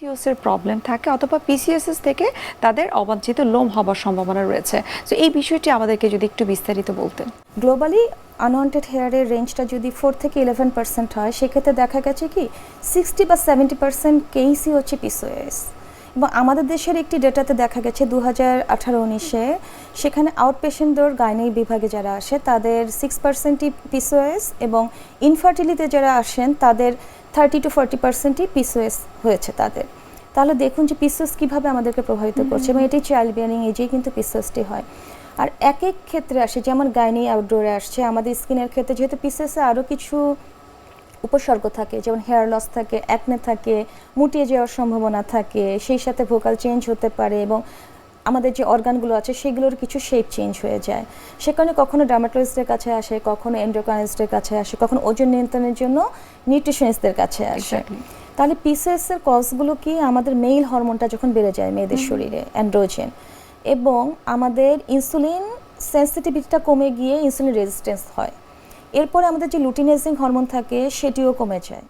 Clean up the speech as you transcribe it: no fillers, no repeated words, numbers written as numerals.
PCOS এর problem থাকে অথবা পিসিওএস থেকে তাদের অবাঞ্ছিত লোম হবার সম্ভাবনা রয়েছে। তো এই বিষয়টি আমাদেরকে যদি একটু বিস্তারিত বলতেন। গ্লোবালি আনওয়ান্টেড হেয়ারের রেঞ্জটা যদি 4 থেকে 11% হয়, সেক্ষেত্রে দেখা গেছে কি 60 বা 70% কেসই হচ্ছে পিসিওএস। এবং আমাদের দেশের একটি ডেটাতে দেখা গেছে 2018-19-এ সেখানে আউটপেশেন্টদের গাইনি বিভাগে যারা আসে তাদের 6%ই পিসিওএস এবং ইনফার্টিলিতে যারা আসেন তাদের 30 to 40%ই পিসিওএস হয়েছে তাদের। তাহলে দেখুন যে পিসিওএস কীভাবে আমাদেরকে প্রভাবিত করছে এবং এটি চাইল্ড বিয়ারিং এজেই কিন্তু পিসিওএসটি হয়। আর এক এক ক্ষেত্রে আসে, যেমন গাইনি আউটডোরে আসছে, আমাদের স্কিনের ক্ষেত্রে যেহেতু পিসিওএসে আরও কিছু উপসর্গ থাকে, যেমন হেয়ার লস থাকে, অ্যাকনে থাকে, মুটিয়ে যাওয়ার সম্ভাবনা থাকে, সেই সাথে ভোকাল চেঞ্জ হতে পারে এবং আমাদের যে অর্গানগুলো আছে সেগুলোর কিছু শেপ চেঞ্জ হয়ে যায়। সে কারণে কখনো ডার্মাটোলজিস্টের কাছে আসে, কখনো এন্ডোক্রাইনিস্টের কাছে আসে, কখনো ওজন নিয়ন্ত্রণের জন্য নিউট্রিশনিস্টদের কাছে আসে। তাহলে পিসিওএসের কজগুলো কি? আমাদের মেইল হরমোনটা যখন বেড়ে যায় মেয়েদের শরীরে, অ্যান্ড্রোজেন, এবং আমাদের ইনসুলিন সেন্সিটিভিটিটা কমে গিয়ে ইনসুলিন রেজিস্ট্যান্স হয়। এরপরে আমাদের যে লুটিনেজিং হরমোন থাকে সেটিও কমে যায়।